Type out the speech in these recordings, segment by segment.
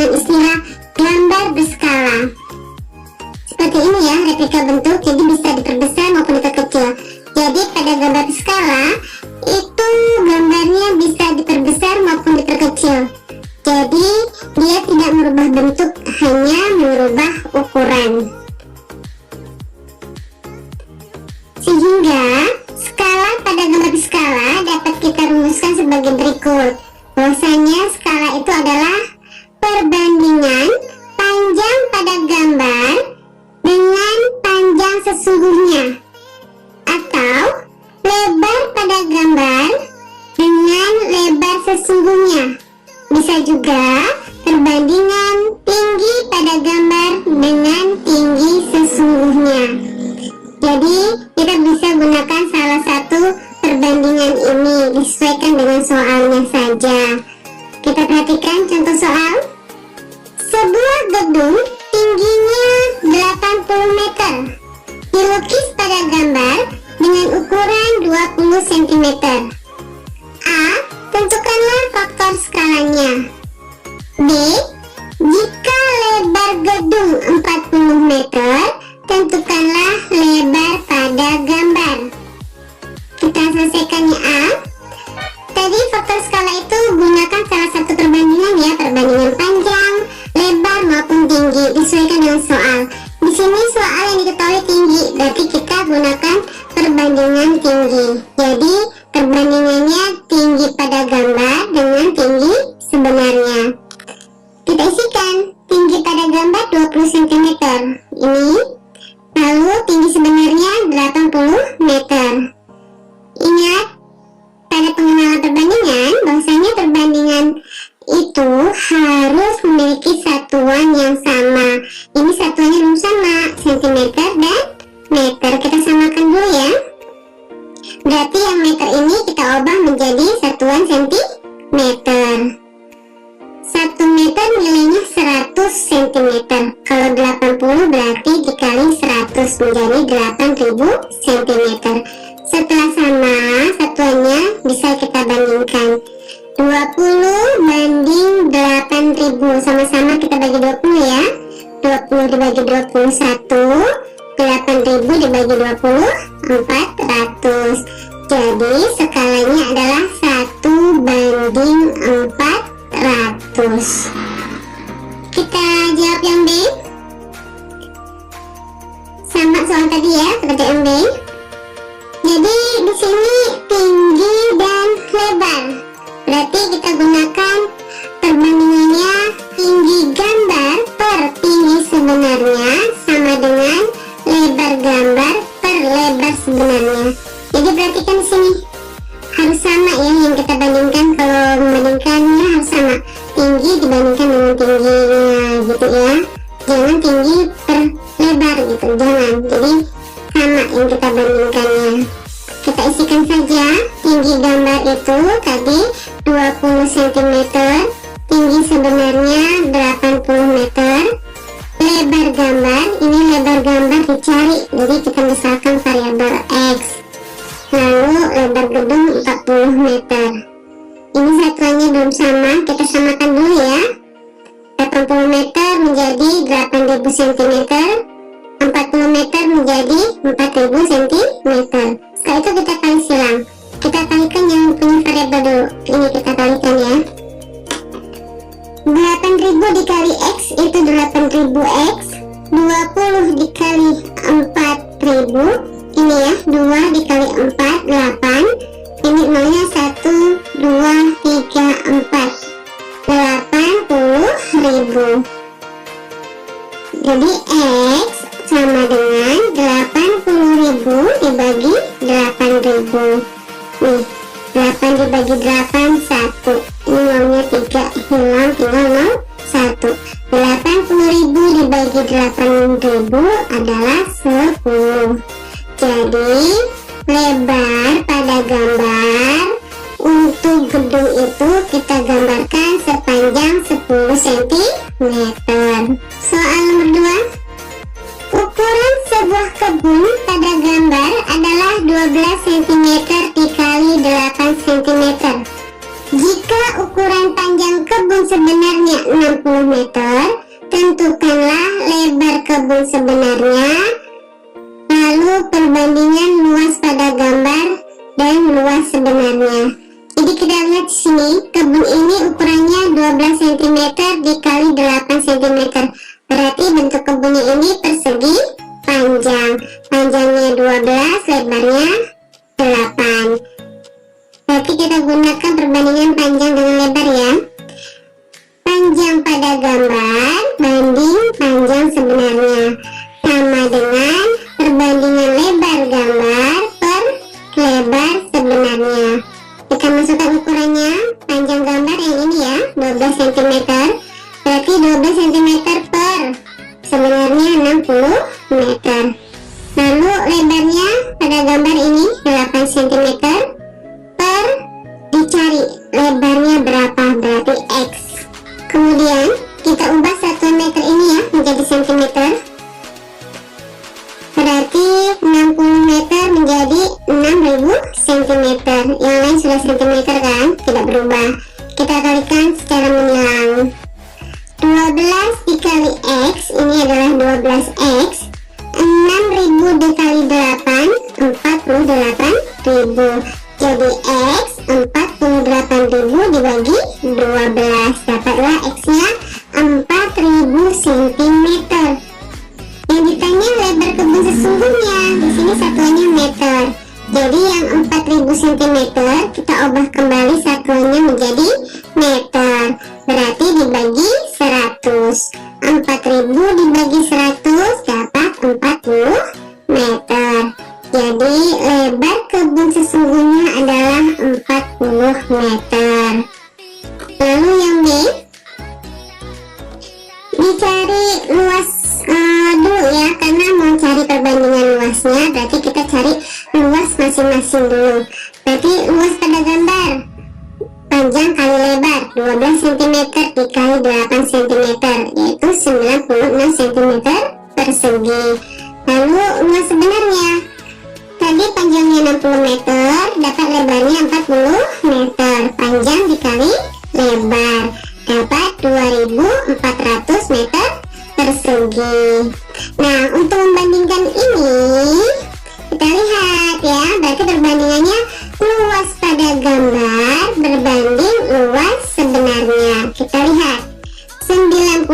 dengan istilah gambar berskala. Seperti ini ya replika bentuk, jadi bisa diperbesar maupun diperkecil. Jadi pada gambar berskala itu gambarnya bisa diperbesar maupun diperkecil. Jadi dia tidak merubah bentuk, hanya merubah ukuran. Sehingga skala pada gambar berskala dapat kita rumuskan sebagai berikut. Bahwasanya skala itu adalah perbandingan panjang pada gambar dengan panjang sesungguhnya, atau lebar pada gambar dengan lebar sesungguhnya. Bisa juga perbandingan tinggi pada gambar dengan tinggi sesungguhnya. Jadi kita bisa gunakan salah satu perbandingan ini, disesuaikan dengan soalnya saja. Kita perhatikan contoh soal. Sebuah gedung tingginya 80 meter dilukis pada gambar dengan ukuran 20 cm. A. Tentukanlah faktor skalanya. B. Jika lebar gedung 40 meter, tentukanlah lebar pada gambar. Kita selesaikannya A. Tadi faktor skala itu gunakan salah satu perbandingan ya, perbandingan panjang, lebar maupun tinggi, disesuaikan dengan soal. Di sini soal yang diketahui tinggi, berarti kita gunakan perbandingan tinggi. Jadi perbandingannya tinggi pada gambar dengan tinggi sebenarnya. Kita isikan tinggi pada gambar 20 cm ini, lalu tinggi sebenarnya 80 meter. Ingat pada pengenalan perbandingan bahwasanya perbandingan itu harus memiliki satuan yang sama. Ini satuannya belum sama, cm dan meter. Kita samakan dulu ya. Berarti yang meter ini kita ubah menjadi satuan cm. 1 meter nilainya 100 cm. Kalau 80 berarti dikali 100 menjadi 8000 cm. Setelah sama satuannya bisa kita bandingkan. 20 banding 8000, sama-sama kita bagi 20 ya. 20 dibagi 21, 8000 dibagi 20, 400. Jadi skalanya adalah 1 banding 400. Kita jawab yang B. Sama soal tadi ya, seperti yang B. Jadi di sini tinggi dan lebar. Berarti kita gunakan perbandingannya tinggi gambar per tinggi sebenarnya sama dengan lebar gambar per lebar sebenarnya. Jadi perhatikan di sini harus sama ya yang kita bandingkan. Kalau membandingkannya harus sama, tinggi dibandingkan dengan tingginya gitu ya. Jangan tinggi per lebar gitu, jangan. Jadi sama yang kita bandingkannya. Kita isikan saja tinggi gambar itu tadi 20 cm, tinggi sebenarnya 80 meter, lebar gambar, ini lebar gambar dicari, jadi kita misalkan variabel X, lalu lebar gedung 40 meter. Ini satuannya belum sama, kita samakan dulu ya. 80 meter menjadi 8000 cm, 40 meter menjadi 4000 cm. Setelah itu kita kali silang. Kita kalikan yang punya variabel dulu. Ini kita kalikan ya. 8000 dikali X itu 8000X. 20 dikali 4000, ini ya, 2 dikali 4, 8. Ini nolnya 1, 2, 3, 4. 80.000. Jadi X sama dengan 80.000 dibagi 8.000. Nih, 8 dibagi 8, 1. Ini nolnya 3, hilang, tinggal 0, 1. 80.000 dibagi 8.000 adalah 10. Jadi lebar pada gambar untuk gedung itu kita gambarkan sepanjang 10 cm. Soal nomor 2. Ukuran sebuah kebun pada gambar adalah 12 cm dikali 8 cm. Jika ukuran panjang kebun sebenarnya 60 tentukanlah lebar kebun sebenarnya, lalu perbandingan luas pada gambar dan luas sebenarnya. Jadi kita lihat di sini, kebun ini ukurannya 12 cm dikali 8 cm. Berarti bentuk kebunnya ini persegi panjang. Panjangnya 12, lebarnya 8. Berarti kita gunakan perbandingan panjang dengan lebar ya. Panjang pada gambar banding panjang sebenarnya sama dengan perbandingan lebar gambar per lebar sebenarnya. Kita masukkan ukurannya, panjang gambar yang ini ya, 12 cm. Berarti 12 cm per sebenarnya 60 meter. Lalu lebarnya pada gambar ini 8 cm per dicari lebarnya berapa, berarti X. Kemudian kita ubah satuan meter ini ya menjadi cm. Berarti 60 meter menjadi 6000 cm. Yang lain sudah cm kan, tidak berubah. Kita kalikan secara menilang. 12 dikali X, ini adalah 12X. 6000 dikali 8, 48.000. Jadi X 48.000 dibagi 12, dapatlah X-nya 4000 cm. Yang ditanya lebar kebun sesungguhnya, di sini satuannya meter. Jadi yang 4000 cm kita ubah kembali satuannya menjadi meter. Berarti dibagi 100. 4000 dibagi 100 dapat 40 meter. Jadi lebar kebun sesungguhnya adalah 40 meter. Lalu yang B, dicari luas dulu ya, karena mau cari perbandingan luasnya berarti kita cari luas masing-masing dulu. Berarti luas pada gambar panjang kali lebar 12 cm dikali 8 cm, yaitu 96 cm persegi. Lalu luas sebenarnya, tadi panjangnya 60 meter, dapat lebarnya 40 meter. Panjang dikali lebar dapat 2400 meter persegi. Nah, untuk membandingkan ini kita lihat ya, berarti perbandingannya luas pada gambar berbanding luas sebenarnya. Kita lihat 96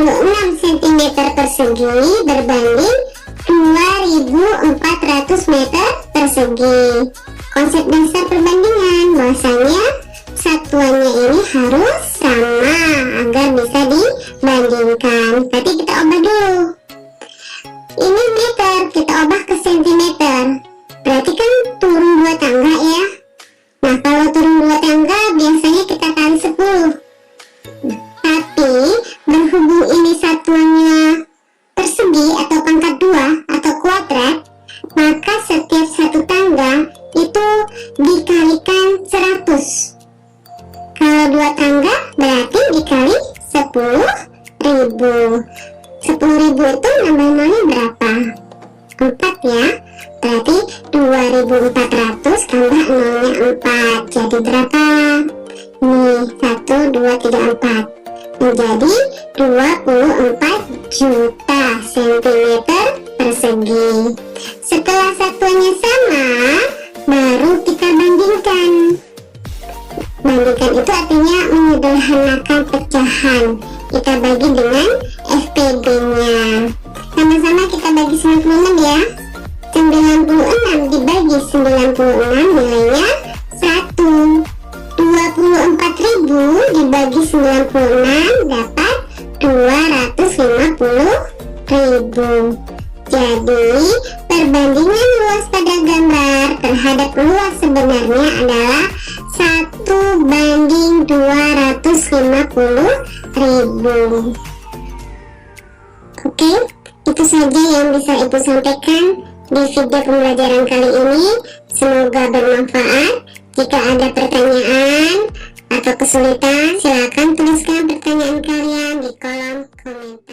cm persegi berbanding 2400 meter persegi. Konsep dasar perbandingan bahwasanya satuannya ini harus sama agar bisa dibandingkan. Tadi kita ubah dulu. Ini meter, kita ubah ke centimeter. Berarti kan turun 2 tangga ya. Nah, kalau turun 2 tangga biasanya kita kali 10. Tapi berhubung ini satuannya persegi atau pangkat 2 atau kuadrat, maka setiap satu tangga itu dikalikan 100. Kalau 2 tangga berarti dikali 10.000. 10.000 itu nambah-nambahnya berapa? 4 ya. Berarti 2400 tambah nolnya 4. Jadi berapa? Nih, 1, 2, 3, 4. Menjadi 24 juta cm persegi. Setelah satuannya sama, baru kita bandingkan. Bandingkan itu artinya menyederhanakan pecahan. Kita bagi dengan FPG-nya. Sama-sama kita bagi 96 ya. 96 dibagi 96 nilainya 1. 24.000 dibagi 96 dapat 250.000. Jadi perbandingan luas pada gambar terhadap luas sebenarnya adalah 1:250.000. Oke, itu saja yang bisa Ibu sampaikan di video pembelajaran kali ini. Semoga bermanfaat. Jika ada pertanyaan atau kesulitan, silakan tuliskan pertanyaan kalian di kolom komentar.